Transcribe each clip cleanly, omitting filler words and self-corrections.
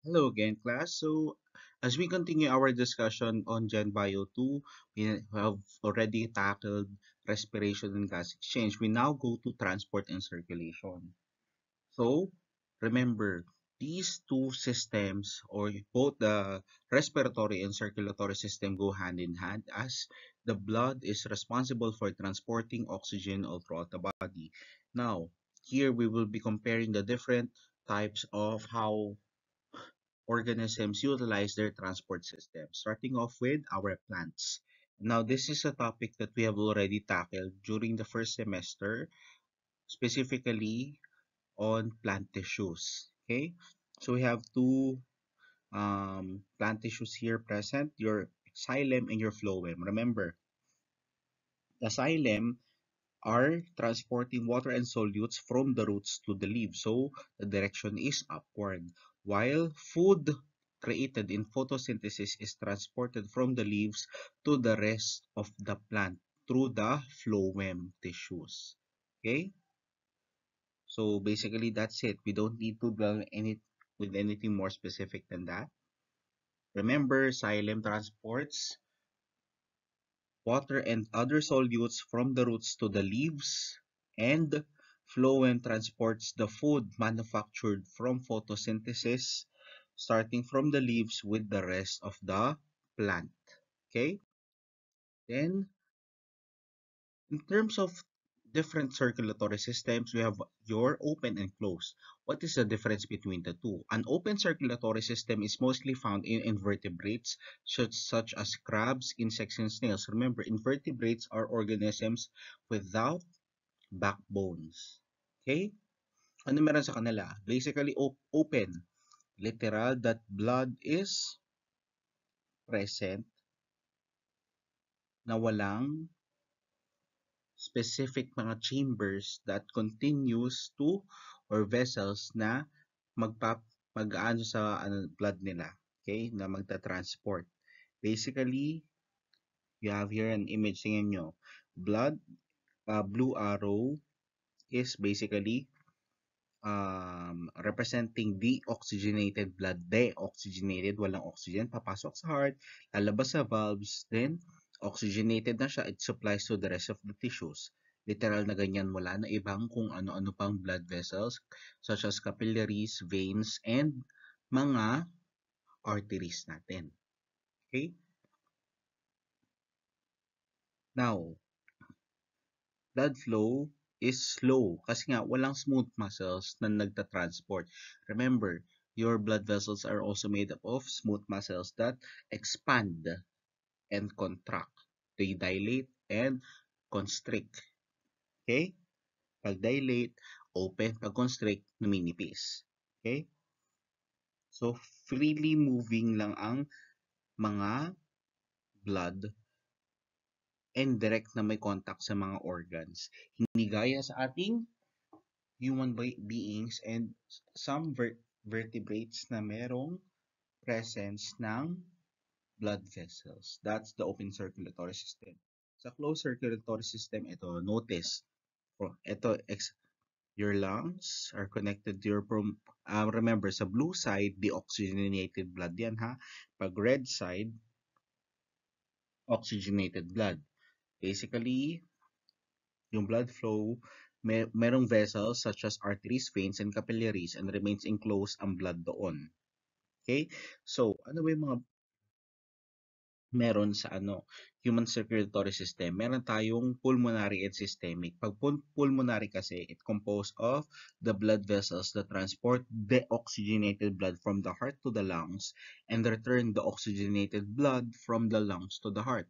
Hello again, class. So, as we continue our discussion on Gen Bio 2, we have already tackled respiration and gas exchange. We now go to transport and circulation. So, remember, these two systems, or both the respiratory and circulatory system, go hand in hand as the blood is responsible for transporting oxygen all throughout the body. Now, here we will be comparing the different types of how organisms utilize their transport system, starting off with our plants. Now, this is a topic that we have already tackled during the first semester, specifically on plant tissues. Okay, so we have two plant tissues here present, your xylem and your phloem. Remember, the xylem are transporting water and solutes from the roots to the leaves. So the direction is upward. While food created in photosynthesis is transported from the leaves to the rest of the plant through the phloem tissues. Okay? So basically that's it. We don't need to dwell with anything more specific than that. Remember, xylem transports water and other solutes from the roots to the leaves, and phloem transports the food manufactured from photosynthesis, starting from the leaves with the rest of the plant. Okay? Then, in terms of different circulatory systems, we have your open and closed. What is the difference between the two? An open circulatory system is mostly found in invertebrates, such as crabs, insects, and snails. Remember, invertebrates are organisms without backbones. Okay? Ano meron sa kanila? Basically, open. Literal that blood is present na walang specific mga chambers that continues to or vessels na magpap mag-aano sa blood nila, okay, na magta-transport. Basically, you have here an image, tingnan nyo. Blood, blue arrow is basically representing deoxygenated blood. Deoxygenated, walang oxygen, papasok sa heart, lalabas sa valves, then oxygenated na siya, it supplies to the rest of the tissues. Literal na ganyan, wala na ibang kung ano-ano pang blood vessels such as capillaries, veins, and mga arteries natin. Okay? Now, blood flow is slow kasi nga walang smooth muscles na nagta-transport. Remember, your blood vessels are also made up of smooth muscles that expand and contract. They dilate and constrict. Okay? Pag dilate, open. Pag constrict, numinipis. Okay? So, freely moving lang ang mga blood and direct na may contact sa mga organs. Hindi gaya sa ating human beings and some vertebrates na merong presence ng blood vessels. That's the open circulatory system. Sa closed circulatory system, ito, notice. Ito, your lungs are connected to your remember, sa blue side, deoxygenated blood yan ha. Pag red side, oxygenated blood. Basically, yung blood flow, merong vessels such as arteries, veins, and capillaries and remains enclosed ang blood doon. Okay? So, ano ba yung mga meron sa human circulatory system? Meron tayong pulmonary and systemic. Pag pulmonary kasi, it composed of the blood vessels that transport deoxygenated blood from the heart to the lungs and return the oxygenated blood from the lungs to the heart.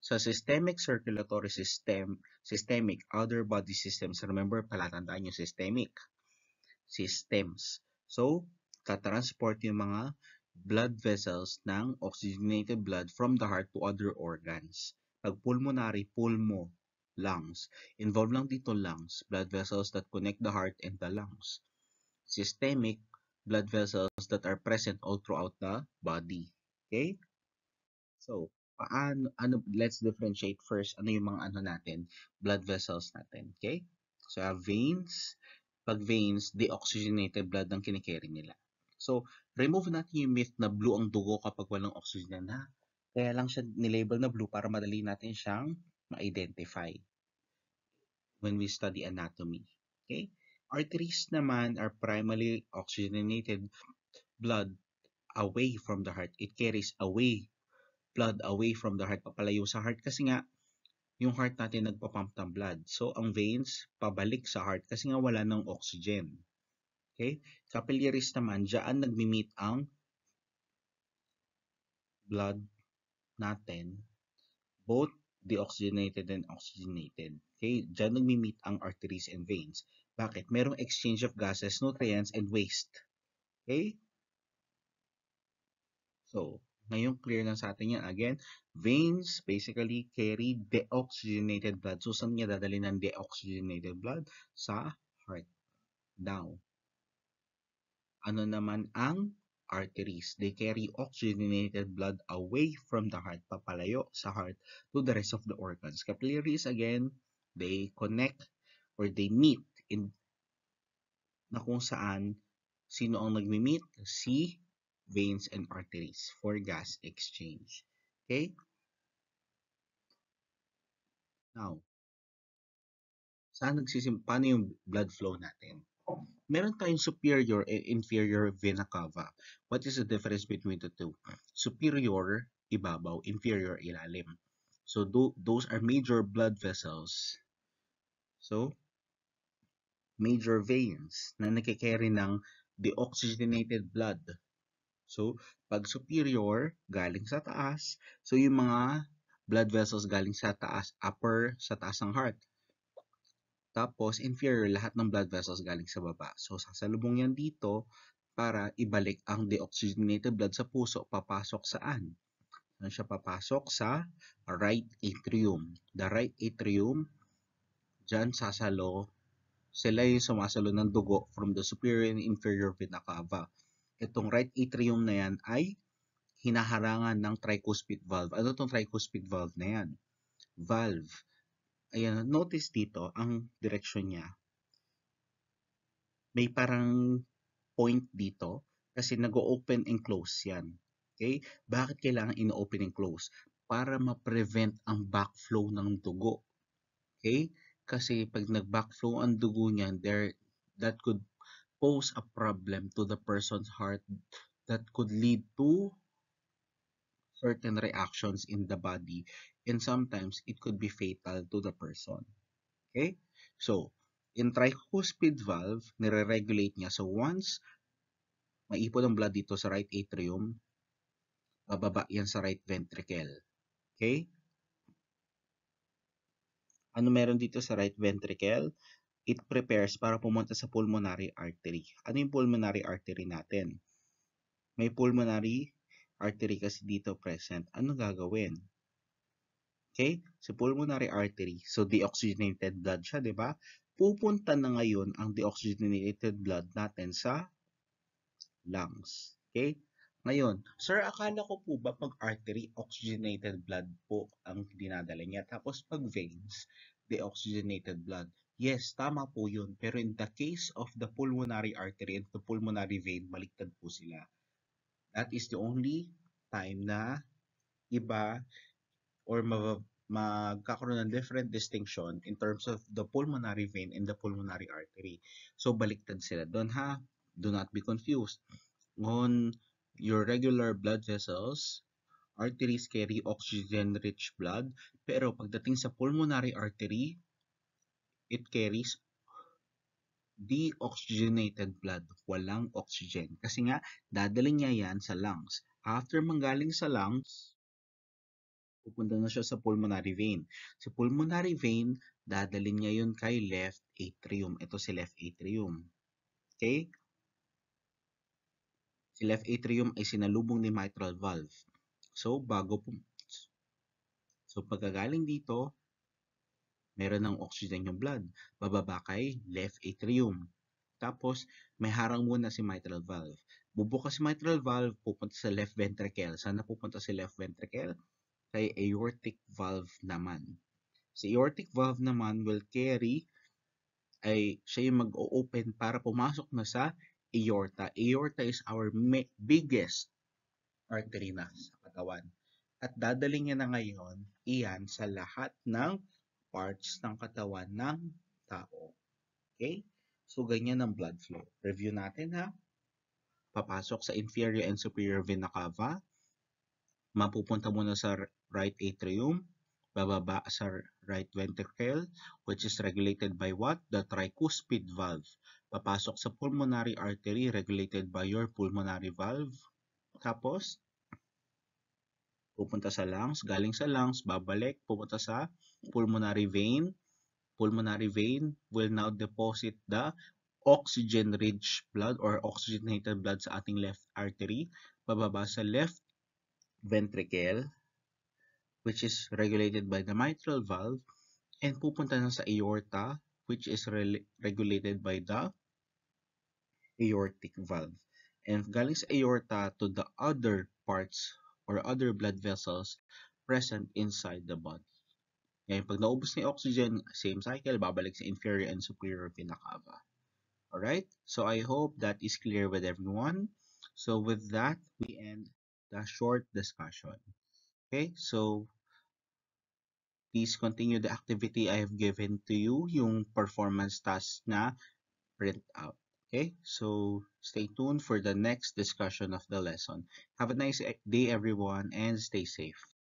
Sa systemic circulatory system, systemic other body systems, remember, palatandaan yung systemic systems. So, tatransport yung mga blood vessels ng oxygenated blood from the heart to other organs. Pag pulmonary, pulmo, lungs. Involved lang dito lungs, blood vessels that connect the heart and the lungs. Systemic, blood vessels that are present all throughout the body. Okay? So, let's differentiate first ano yung mga natin, blood vessels natin. Okay? So, veins. Pag veins, deoxygenated blood ang kinikerry nila. So, remove natin yung myth na blue ang dugo kapag walang oxygen na. Kaya lang siya nilabel na blue para madali natin siyang ma-identify when we study anatomy. Okay? Arteries naman are primarily oxygenated blood away from the heart. It carries blood away from the heart, papalayo sa heart kasi nga yung heart natin nagpapump ng blood. So, ang veins pabalik sa heart kasi nga wala ng oxygen. Okay? Capillaries naman, diyan nagmi-meet ang blood natin, both deoxygenated and oxygenated. Okay? Diyan nagmi-meet ang arteries and veins. Bakit? Merong exchange of gases, nutrients, and waste. Okay? So, ngayon clear na sa atin yan. Again, veins basically carry deoxygenated blood. So, saan niya dadali ng deoxygenated blood? Sa heart. Now, ano naman ang arteries? They carry oxygenated blood away from the heart, papalayo sa heart to the rest of the organs. Capillaries, again, they connect or they meet in na kung saan sino ang nagmi-meet? Si veins and arteries for gas exchange. Okay? Now, paano yung blood flow natin? Meron tayong superior and inferior vena cava. What is the difference between the two? Superior, ibabaw, inferior, ilalim. So, those are major blood vessels. So, major veins na nagkikarry ng deoxygenated blood. So, pag superior, galing sa taas. So, yung mga blood vessels galing sa taas, upper, sa taas ng heart. Tapos, inferior, lahat ng blood vessels galing sa baba. So, sasalubong yan dito para ibalik ang deoxygenated blood sa puso. Papasok saan? Saan siya papasok? Sa right atrium. The right atrium, dyan sasalo, sila yung sumasalo ng dugo from the superior and inferior vena cava. Itong right atrium na yan ay hinaharangan ng tricuspid valve. Ano itong tricuspid valve na yan? Valve. Ayan, notice dito, ang direksyon niya. May parang point dito kasi nag-open and close yan. Okay? Bakit kailangan ino-open and close? Para ma-prevent ang backflow ng dugo. Okay? Kasi pag nag-backflow ang dugo niyan, that could pose a problem to the person's heart that could lead to certain reactions in the body, and sometimes it could be fatal to the person. Okay? So, in tricuspid valve, nire-regulate niya. So, once maipon ang blood dito sa right atrium, bababa yan sa right ventricle. Okay? Ano meron dito sa right ventricle? It prepares para pumunta sa pulmonary artery. Ano yung pulmonary artery natin? May pulmonary artery kasi dito present. Ano gagawin? Okay? Sa pulmonary artery, so deoxygenated blood siya, di ba? Pupunta na ngayon ang deoxygenated blood natin sa lungs. Okay? Ngayon, sir, akala ko po ba pag artery, oxygenated blood po ang dinadala niya. Tapos pag veins, deoxygenated blood. Yes, tama po yun. Pero in the case of the pulmonary artery and the pulmonary vein, baliktad po sila. That is the only time na iba or magkakaroon ng different distinction in terms of the pulmonary vein and the pulmonary artery. So, baliktad sila doon ha. Do not be confused. On your regular blood vessels, arteries carry oxygen-rich blood, pero pagdating sa pulmonary artery, it carries deoxygenated blood, walang oxygen. Kasi nga, dadalhin niya yan sa lungs. After manggaling sa lungs, pupunta na siya sa pulmonary vein. Sa pulmonary vein, dadalhin niya yun kay left atrium. Ito si left atrium. Okay? Si left atrium ay sinalubong ni mitral valve. So, pagkagaling dito, meron ng oxygen yung blood. Bababa kay left atrium. Tapos, may harang muna si mitral valve. Bubukas si mitral valve, pupunta sa left ventricle. Saan na pupunta si left ventricle? Kay aortic valve naman. Si aortic valve naman will carry, ay siya yung mag-o-open para pumasok na sa aorta. Aorta is our biggest artery na sa katawan. At dadalhin niya na ngayon iyan sa lahat ng parts ng katawan ng tao. Okay? So, ganyan ang blood flow. Review natin ha. Papasok sa inferior and superior vena cava, mapupunta muna sa right atrium, bababa sa right ventricle, which is regulated by what? The tricuspid valve. Papasok sa pulmonary artery, regulated by your pulmonary valve. Tapos, pupunta sa lungs, galing sa lungs, babalik, pupunta sa pulmonary vein. Pulmonary vein will now deposit the oxygen-rich blood or oxygenated blood sa ating left artery. Bababa sa left ventricle, which is regulated by the mitral valve, and pupunta na sa aorta, which is regulated by the aortic valve. And galing sa aorta to the other parts or other blood vessels present inside the body. Ngayon, pag naubos na yung oxygen, same cycle, babalik sa inferior and superior vena cava. Alright? So I hope that is clear with everyone. So with that, we end the short discussion. Okay? So please continue the activity I have given to you, yung performance task na print out. Okay? So stay tuned for the next discussion of the lesson. Have a nice day, everyone, and stay safe.